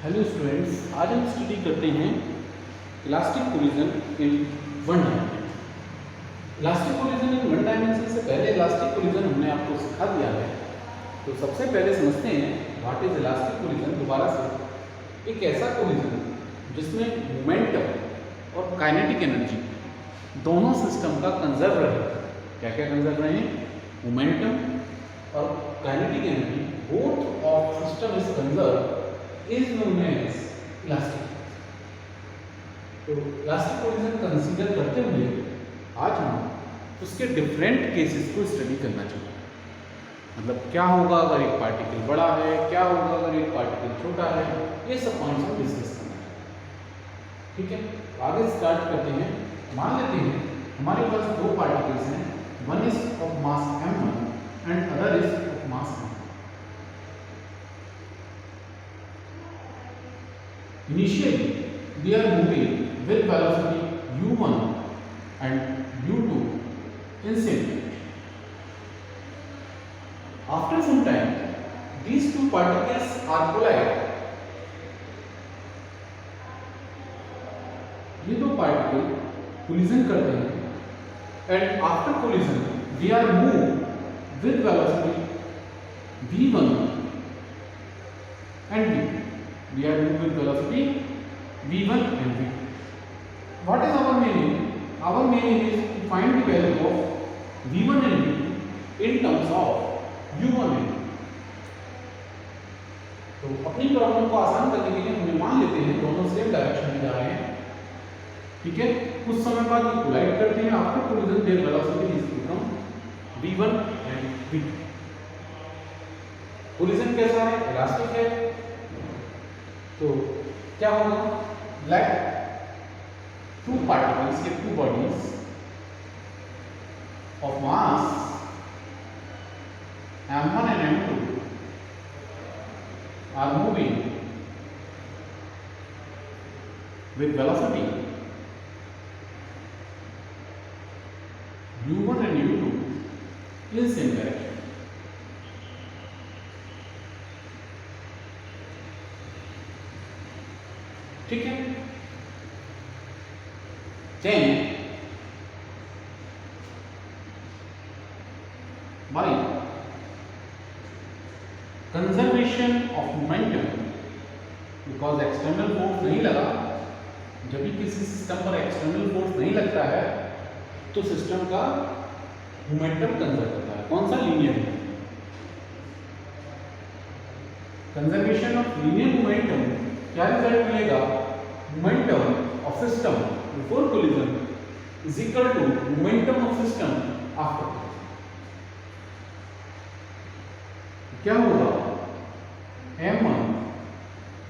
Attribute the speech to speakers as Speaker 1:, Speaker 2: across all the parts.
Speaker 1: Hello students, आज हम study करते हैं elastic collision in one dimension. Elastic collision in one dimension से पहले इलास्टिक कोलिजन हमने आपको सिखा दिया है, तो सबसे पहले समझते हैं व्हाट इज इलास्टिक कोलिजन। दोबारा से एक ऐसा कोलिजन जिसमें मोमेंटम और काइनेटिक एनर्जी दोनों सिस्टम का कंजर्व रहे। क्या क्या कंजर्व रहे? मोमेंटम और kinetic energy both of system is conserve is known as elastic। तो इलास्टिक कोलिजन कंसीडर करते हुए आज हम उसके डिफरेंट केसेस को स्टडी करना चाहिए। मतलब क्या होगा अगर एक पार्टिकल बड़ा है, क्या होगा अगर एक पार्टिकल छोटा है, ये सब पॉइंट्स हम डिस्कस करना है। ठीक है, आगे स्टार्ट करते हैं। मान लेते हैं हमारे पास दो पार्टिकल्स हैं, one is of mass m1 and other is of mass m2। Initially, they are moving with velocity u1 and u2 in same direction. After some time, these two particles are collide. ये दो particle collision करते हैं and after collision, they are moved with velocity v1 and v2. We are moving with velocity v1 and v2. What is our meaning? Our meaning is to find the value of v1 and v2 in terms of u1 and v2. तो अपनी problem को आसान करने के लिए हम मान लेते हैं दोनों सेम डायरेक्शन में जा रहे हैं। ठीक है, कुछ समय बाद ये कोलाइड करते हैं। After collision there velocity is become v1 and v2। Collision कैसा है? इलास्टिक है। तो क्या होगा? लेट टू पार्टिकल्स के two bodies of mass m1 and m2 are moving with velocity u1 and u2 in same direction। ठीक है, then by conservation of momentum, because external force नहीं लगा, जब भी किसी सिस्टम पर एक्सटर्नल फोर्स नहीं लगता है तो सिस्टम का मोमेंटम कंजर्व होता है। कौन सा? Linear. Conservation of linear momentum क्या रिजल्ट मिलेगा? Momentum of system before collision is equal to momentum of system after collision. क्या होगा? m1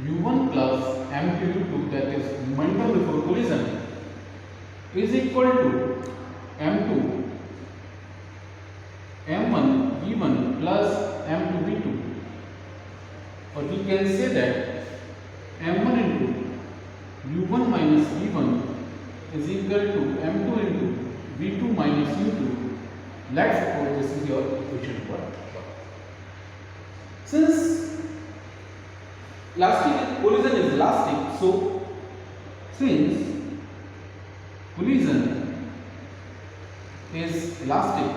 Speaker 1: u1 plus m2 u2 that is momentum before collision is equal to m2 m1 v1 plus m2 v2, or we can say that m1 into u1 minus v1 is equal to m2 into v2 minus u2. Let's suppose this is your equation number 1. Since collision is elastic, so since collision is elastic,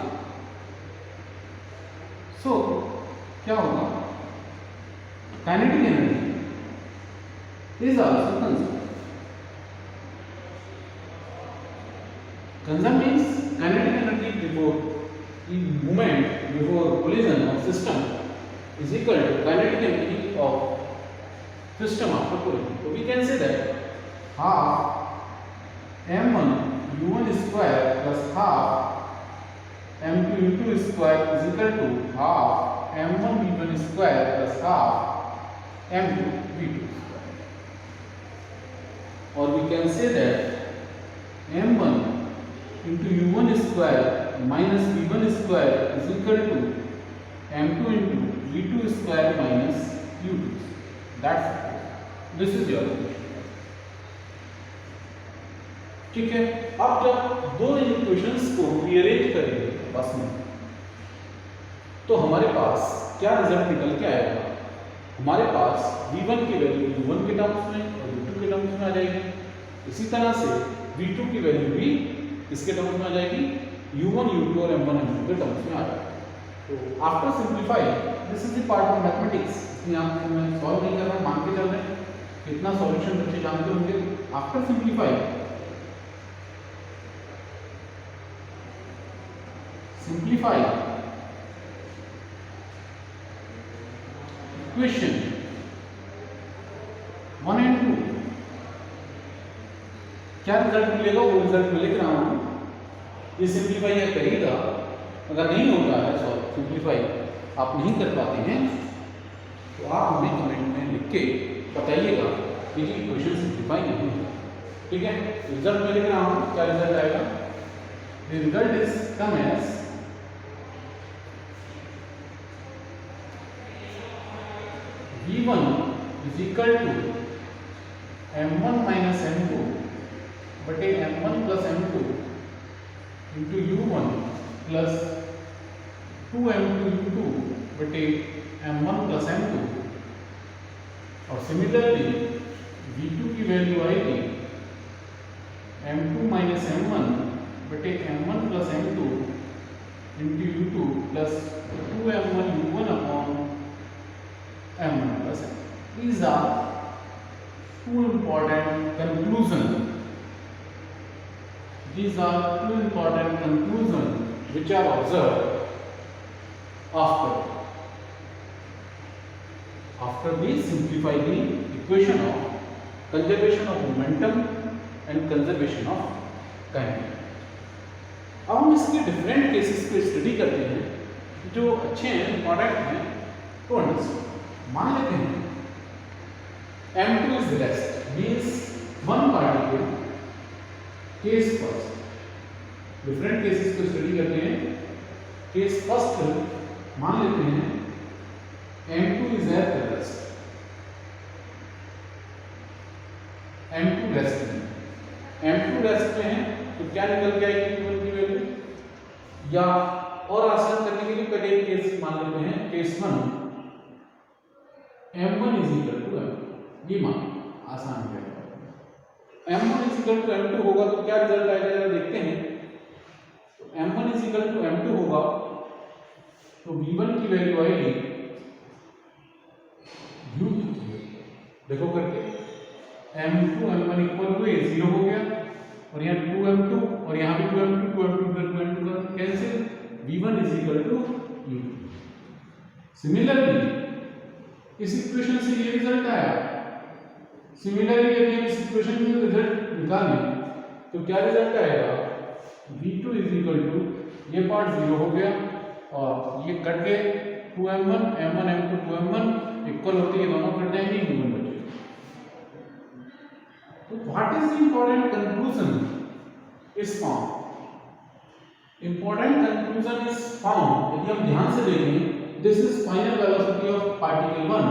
Speaker 1: so क्या होगा? Kinetic energy is also conserved. Conserved means kinetic energy before movement before collision of system is equal to kinetic energy of system after collision. So we can say that half m1 u1 square plus half m2 u2 square is equal to half m1 v1 square plus half m2 v2 square, or we can say that m1 into u1 square minus v1 square is equal to m2 into v2 square minus u2 square। That's this is your equation। ठीक है, अब जब दो equations को rearrange करेंगे बस में, तो हमारे पास क्या रिजल्ट निकल के आएगा? हमारे पास v1 की वैल्यू u1 के टर्म्स में और v2 के टर्म्स में आ जाएगी। इसी तरह से v2 की वैल्यू भी इसके टर्म्स में आ जाएगी, u1 u2 और m1 m2 के टर्म्स में आ जाएगी। तो after simplify, this is the part of mathematics, इसमें आप मैं सॉल्व नहीं कर रहा हूँ, मान के चल रहे हैं कितना सॉल्यूशन बच्चे जानते होंगे। After simplify, simplify equation 1 and 2, क्या रिजल्ट मिलेगा? वो रिजल्ट मैं लिख रहा हूं। ये सिंप्लीफाई आप करिएगा, अगर नहीं होता है सॉल्व सिंप्लीफाई आप नहीं कर पाते हैं तो आप हमें कमेंट में लिख के बताइएगा कि ये इक्वेशन सिंप्लीफाई नहीं है, ठीक है। रिजल्ट मैं लिख रहा हूं, क्या रिजल्ट आएगा? The result is come as v1 is equal to m1 minus m2 बटे m1 plus m2 into u1 plus 2m2 u2 बटे m1 plus m2, और सिमिलरली v2 की वैल्यू आएगी m2 minus m1 बटे m1 plus m2 into u2 plus 2m1 u1 upon m1 plus m. These are two important conclusions. These are two important conclusions which are observed after we simplify the equation of conservation of momentum and conservation of kinetic. अब हम इसके different cases को study करते हैं जो अच्छे हैं, important हैं टू अंडरस्टैंड। मान लेते हैं m2 is rest, means one particle, case first, different cases को स्टडी करते हैं। केस फर्स्ट मान लेते हैं m2 is at rest, m2 rest में, m2 रेस्ट में है तो क्या निकल के आएगी m1 की वैल्यू, या और आसान करने के लिए पहले एक केस मान लेते हैं, case 1 m1 is equal to m2, ये मान आसान है। m1 is equal to m2 होगा तो क्या रिजल्ट आएगा जरा देखते हैं। तो m1 is equal to m2 होगा तो v1 की वैल्यू आएगी u, देखो करके m2 m1 इक्वल टू 0 हो गया, और यहाँ 2m2 और यहाँ भी 2m2 2m2 2m2 का cancel, v1 is equal to u। Similarly इस इक्वेशन से ये रिजल्ट आया। सिमिलरली यदि हम इस इक्वेशन में रिजल्ट निकालें तो क्या रिजल्ट आएगा, v2 is equal to, ये पार्ट 0 हो गया और ये कट गए, 2m1 m1 m2 2m1 equal होते ही दोनों कट जाएंगे, u1 बचेगा। तो what is the important conclusion is found. Important conclusion is found, यदि हम ध्यान से देखें, this is final velocity of particle 1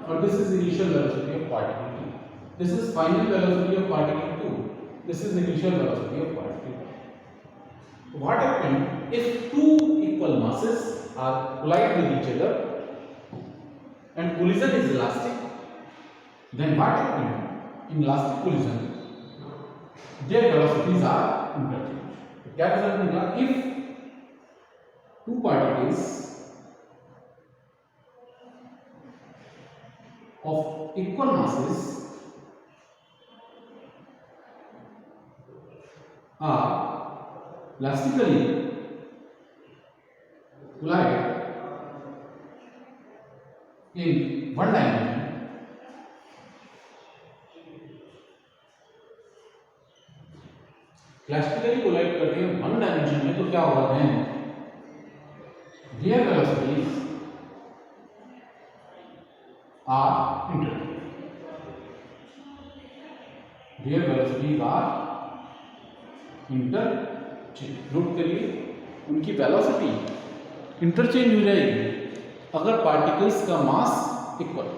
Speaker 1: or this is initial velocity of particle 2, this is final velocity of particle 2, this is initial velocity of particle 1. What happened if two equal masses are collide with each other and collision is elastic, then what happened in elastic collision, their velocities are interchanged। क्या result निकला, if two particles of equal masses are elastically collide in one dimension, elastically collide करते हैं one dimension में, तो क्या होगा then their velocities are interchanged, their velocities are interchanged। Note करिए, उनकी वेलोसिटी इंटरचेंज हो जाएगी अगर पार्टिकल्स का मास इक्वल,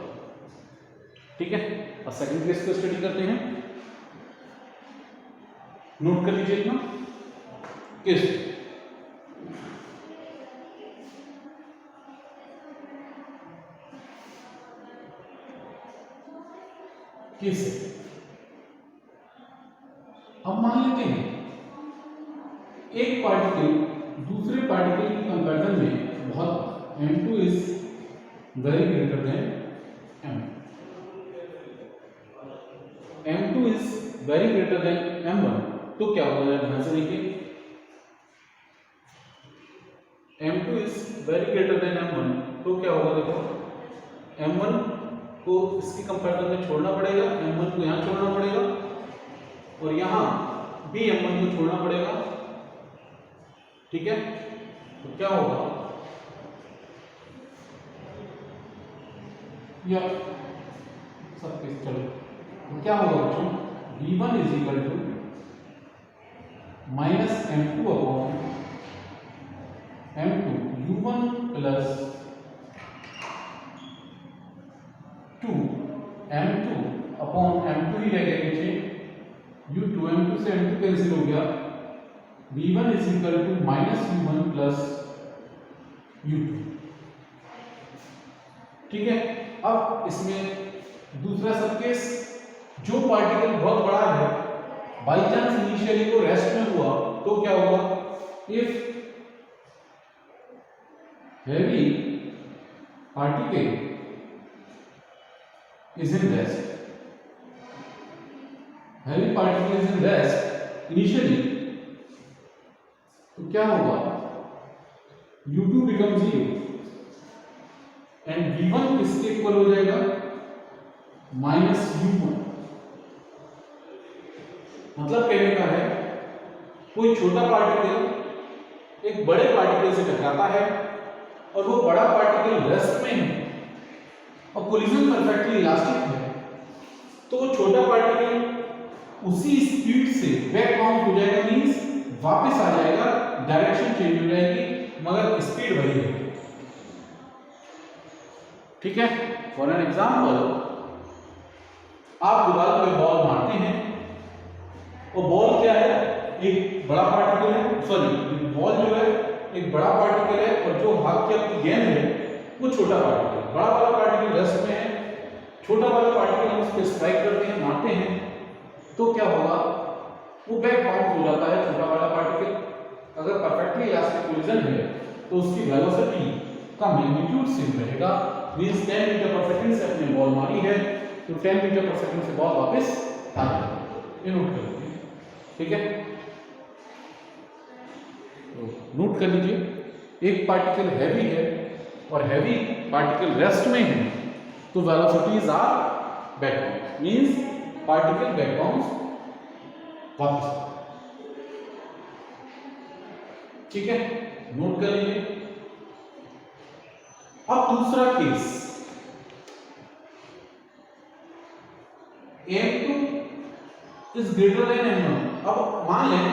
Speaker 1: ठीक है। और सेकंड केस को स्टडी करते हैं, नोट कर लीजिए इतना केस। केस है। अब मान लेते हैं एक पार्टिकल दूसरे पार्टिकल की कंपैरिजन में बहुत m2 is very greater than m, m2 is very greater than m1, तो क्या होगा ध्यान से देखिए, m2 is very greater than m1, तो क्या होगा देखो, m1 को इसकी कंपैरिजन में छोड़ना पड़ेगा, m1 को यहाँ छोड़ना पड़ेगा और यहाँ भी m1 को छोड़ना पड़ेगा, ठीक है। तो क्या होगा, या सब कुछ चलो, तो क्या होगा बच्चों, v1 is equal to minus m2 upon m2 u1 plus 2 m2 upon m2 ही रह गया नीचे, u2 m2 से m2 कैंसिल हो गया, v1 is equal to minus u1 plus u2, ठीक है। अब इसमें दूसरा सब केस, जो पार्टिकल बहुत बड़ा है, बाई चांस इनिशियली वो रेस्ट में हुआ, तो क्या होगा, if heavy particle is in rest, heavy particle is in rest initially, तो क्या होगा, u2 becomes 0 and v1 किसके इक्वल हो जाएगा, माइनस u1। मतलब कहने का है, कोई छोटा पार्टिकल एक बड़े पार्टिकल से टकराता है और वो बड़ा पार्टिकल रेस्ट में है और कोलिजन परफेक्टली इलास्टिक है, तो वो छोटा पार्टिकल उसी स्पीड से बैक बाउंस हो जाएगा, मींस वापस आ जाएगा, डायरेक्शन चेंज हो जाएगी मगर स्पीड वही है, ठीक है। फॉर एन एग्जांपल, आप दीवार पे बॉल मारते हैं और बॉल क्या है, एक बड़ा पार्टिकल है, सॉरी बॉल जो है एक बड़ा पार्टिकल है और जो भाग की आपकी गेंद है वो छोटा पार्टिकल है, बड़ा वाला पार्टिकल रेस्ट में है, छोटा वाला पार्टिकल हम उस पर स्ट्राइक करते हैं, मारते हैं, तो क्या होगा, वो बैक बाउंस हो जाता है छोटा वाला पार्टिकल। अगर परफेक्टली इलास्टिक कोलिजन है तो उसकी वेलोसिटी का मैग्नीट्यूड सेम रहेगा, मींस 10 मीटर पर सेकंड से अपने बॉल मारी है तो 10 मीटर पर सेकंड से बॉल वापस आ जाएगा, ये नोट कर लीजिए, ठीक है। तो नोट कर लीजिए, एक पार्टिकल हैवी है और हैवी पार्टिकल रेस्ट में है, तो velocities are back bounce, means particle back bounce वापस, ठीक है, नोट कर लीजिए। अब दूसरा case, m2 is greater than m1। अब मान लें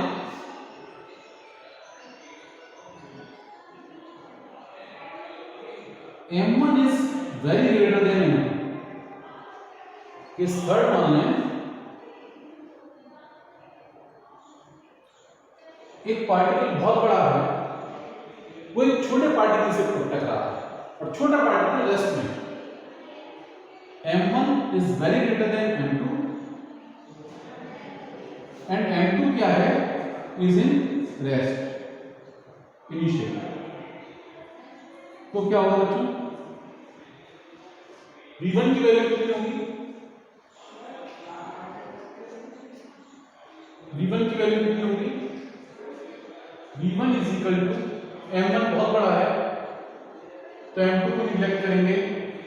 Speaker 1: m1 is very greater than m2, इस थर्ड मान लें एक पार्टिकल बहुत बड़ा है, वो एक छोटे पार्टिकल से टकरा रहा है और छोटा पार्टिकल रेस्ट में, m1 is very greater than m2 and m2 क्या है, इज इन रेस्ट इनिशियल, तो क्या होगा बच्चों, v1 की वैल्यू कितनी होगी, v1 की वैल्यू कितनी होगी, v1 is equal to, m1 बहुत बड़ा है तो m2 को निगलेक्ट करेंगे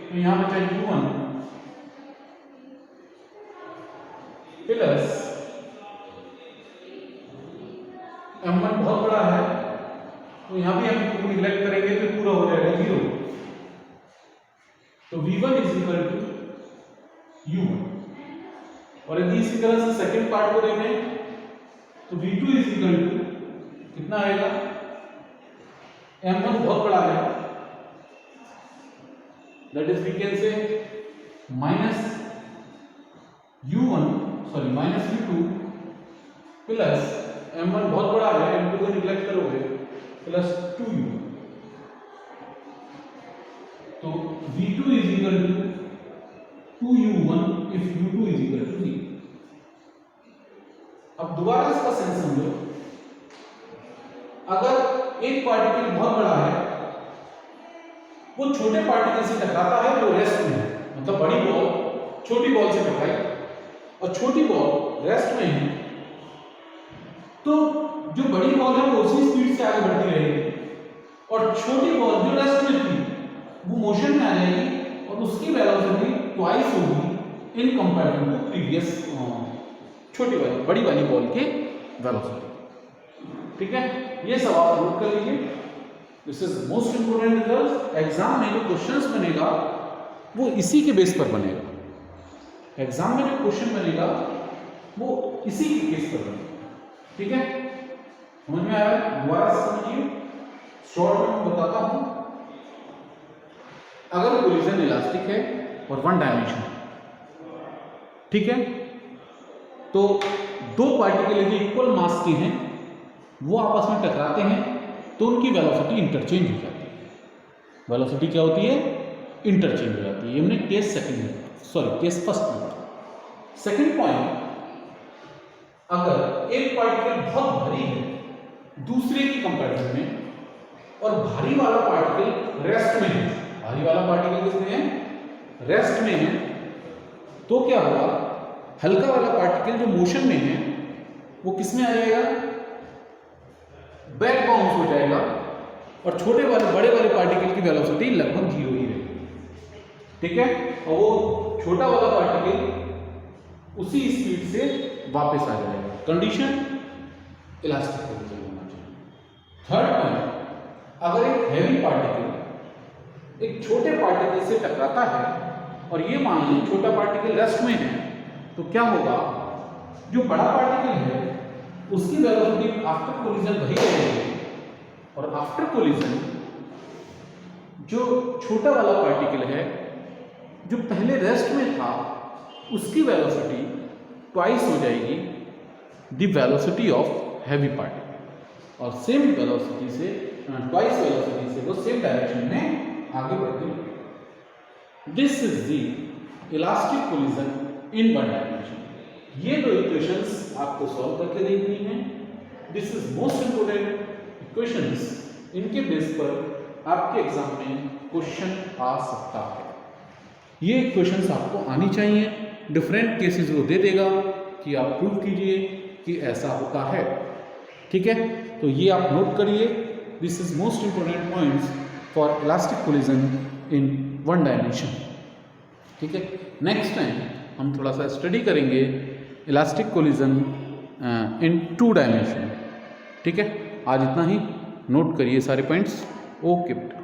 Speaker 1: तो यहां बचा u1 प्लस m1 बहुत बड़ा है तो यहां भी m2 को निगलेक्ट करेंगे तो पूरा हो जाएगा 0, तो v1 is equal to u1। और यदि इसी तरह से सेकंड पार्ट को देखें तो v2 इज इक्वल टू कितना आएगा, m1 बहुत बड़ा है, that is we can say minus u1 sorry minus u2 plus m1 बहुत बड़ा है, m2 को निगलेक्ट करोगे प्लस 2u, तो v2 is equal to 2u1 if u2 is equal to 0। अब दोबारा इसका सेंस समझो, अगर एक पार्टिकल बहुत बड़ा है, वो छोटे पार्टिकल से टकराता है जो रेस्ट में है, मतलब बड़ी बॉल छोटी बॉल से टकराई और छोटी बॉल रेस्ट में है, तो जो बड़ी बॉल है वो उसी स्पीड से आगे बढ़ती रहेगी और छोटी बॉल जो रेस्ट में थी वो मोशन में आ जाएगी और उसकी वेलोसिटी ट्वाइस होगी इन कंपैरिजन टू प्रीवियस छोटी वाली बड़ी वाली बॉल के वेलोसिटी। ठीक है, ये सब आप नोट कर लीजिए। This is most important result. Exam में जो क्वेश्चंस बनेगा वो इसी के बेस पर बनेगा। एग्जाम में जो क्वेश्चन बनेगा वो इसी के बेस पर बनेगा। ठीक है, समझ में आया? दोबारा समझिए, शॉर्ट में बताता हूं। अगर कोलिजन इलास्टिक है और वन डायमेंशन, ठीक है, तो दो पार्टिकल यदि इक्वल मास के हैं, वो आपस में टकराते हैं तो उनकी वेलोसिटी इंटरचेंज हो जाती है। वेलोसिटी क्या होती है? इंटरचेंज हो जाती है। ये हमने केस केस फर्स्ट में पढ़ा। सेकंड पॉइंट, अगर एक पार्टिकल बहुत भारी है दूसरे की कंपैरिजन में और भारी वाला पार्टिकल रेस्ट में है, भारी वाला पार्टिकल किसमें है? रेस्ट में है, तो क्या होगा? हल्का वाला पार्टिकल जो मोशन में है वो किसमें आ जाएगा? बैक बाउंस हो जाएगा और छोटे वाले बड़े वाले पार्टिकल की वेलोसिटी लगभग 0 ही रहेगी। ठीक है, और वो छोटा वाला पार्टिकल उसी स्पीड से वापस आ जाएगा। कंडीशन इलास्टिक कोलिजन होना चाहिए। थर्ड पॉइंट, अगर एक हैवी पार्टिकल एक छोटे पार्टिकल से टकराता है और ये मान लो छोटा पार्टिकल रेस्ट में है, तो क्या होगा? जो बड़ा पार्टिकल है उसकी वेलोसिटी आफ्टर कोलिजन वही रहेगी और आफ्टर कोलिजन जो छोटा वाला पार्टिकल है जो पहले रेस्ट में था उसकी वेलोसिटी ट्वाइस हो जाएगी the velocity of heavy particle, और सेम वेलोसिटी से ट्वाइस वेलोसिटी से वो सेम डायरेक्शन में आगे बढ़ती है। This is the elastic collision in one dimension. ये दो इक्वेशंस आपको सॉल्व करके देखनी है। This is most important equations, इनके बेस पर आपके एग्जाम में क्वेश्चन आ सकता है। ये इक्वेशंस आपको आनी चाहिए। डिफरेंट केसेस वो दे देगा कि आप प्रूव कीजिए कि ऐसा होता है। ठीक है, तो ये आप नोट करिए। This is most important points for elastic collision in one dimension. ठीक है, नेक्स्ट टाइम हम थोड़ा सा स्टडी करेंगे इलास्टिक कोलिजन इन 2 डायमेंशन। ठीक है, आज इतना ही। नोट करिए सारे पॉइंट्स। ओके बेटा।